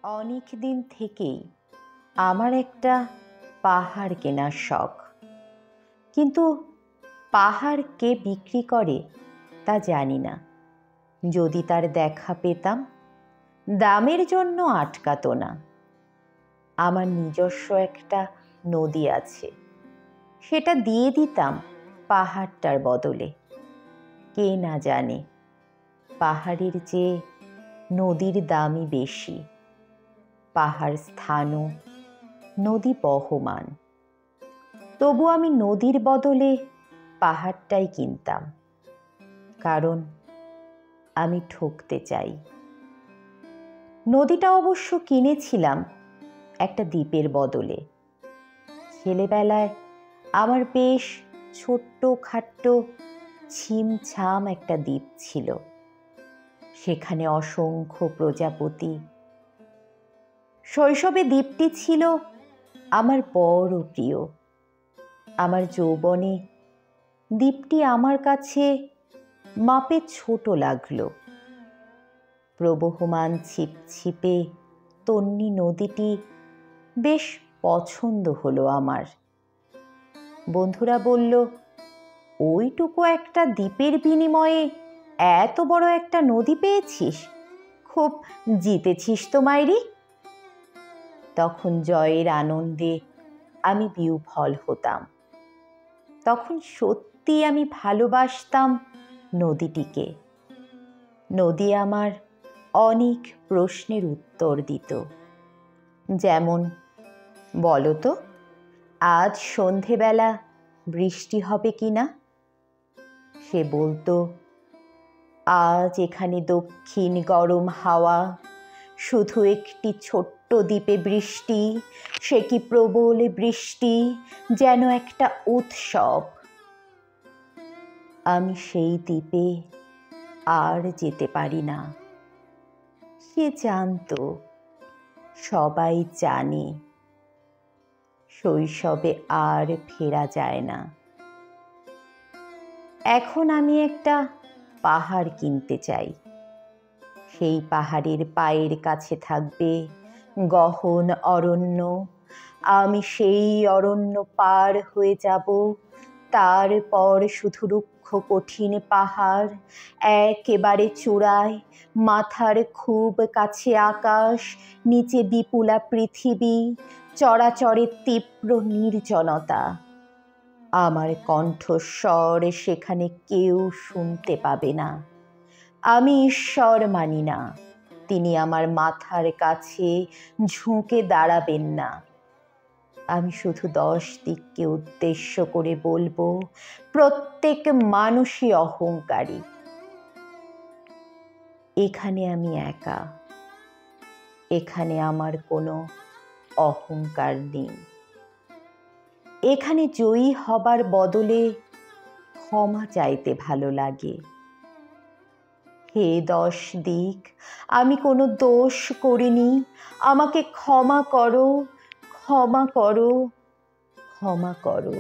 অনেক দিন থেকেই আমার একটা পাহাড় কেনার শখ, কিন্তু পাহাড় কে বিক্রি করে তা জানি না। যদি তার দেখা পেতাম, দামের জন্য আটকাতো না। আমার নিজস্ব একটা নদী আছে, সেটা দিয়ে দিতাম পাহাড়টার বদলে। কে না জানে পাহাড়ের চেয়ে নদীর দামই বেশি। পাহাড় স্থানও, নদী বহমান। তবু আমি নদীর বদলে পাহাড়টাই কিনতাম, কারণ আমি ঠকতে চাই। নদীটা অবশ্য কিনেছিলাম একটা দ্বীপের বদলে। ছেলেবেলায় আমার বেশ ছোট্ট খাট্ট ছিমছাম একটা দ্বীপ ছিল, সেখানে অসংখ্য প্রজাপতি। শৈশবে দ্বীপটি ছিল আমার বড় প্রিয়। আমার যৌবনে দ্বীপটি আমার কাছে মাপে ছোট লাগলো। প্রবহমান ছিপছিপে তন্বী নদীটি বেশ পছন্দ হলো আমার। বন্ধুরা বলল, ওইটুকু একটা দ্বীপের বিনিময়ে এত বড় একটা নদী পেয়েছিস, খুব জিতেছিস তো মাইরি। তখন জয়ের আনন্দে আমি বিহ্বল হতাম। তখন সত্যি আমি ভালোবাসতাম নদীটিকে। নদী আমার অনেক প্রশ্নের উত্তর দিত, যেমন, বলো তো আজ সন্ধেবেলা বৃষ্টি হবে কিনা। সে বলতো, আজ এখানে দক্ষিণ গরম হাওয়া, শুধু একটি ছোট্ট দ্বীপে বৃষ্টি, সে কি প্রবল বৃষ্টি, যেন একটা উৎসব। আমি সেই দ্বীপে আর যেতে পারি না। সে জানতো, সবাই জানে, শৈশবে আর ফেরা যায় না। এখন আমি একটা পাহাড় কিনতে চাই। সেই পাহাড়ের পায়ের কাছে থাকবে গহন অরণ্য। আমি সেই অরণ্য পার হয়ে যাব, তারপর শুধু রুক্ষ কঠিন পাহাড়, একেবারে চূড়ায়, মাথার খুব কাছে আকাশ, নিচে বিপুলা পৃথিবী, চরাচরে তীব্র নির্জনতা। আমার কণ্ঠস্বর সেখানে কেউ শুনতে পাবে না। আমি ঈশ্বর মানি না, তিনি আমার মাথার কাছে ঝুঁকে দাঁড়াবেন না। আমি শুধু 10 দিককে উদ্দেশ্য করে বলবো, প্রত্যেক মানুষই অহংকারী। এখানে আমি একা, এখানে আমার কোনো অহংকার নেই। এখানে জয়ী হবার বদলে ক্ষমা চাইতে ভালো লাগে। হে 10 দিক, আমি কোনো দোষ করিনি, আমাকে ক্ষমা করো, ক্ষমা করো, ক্ষমা করো।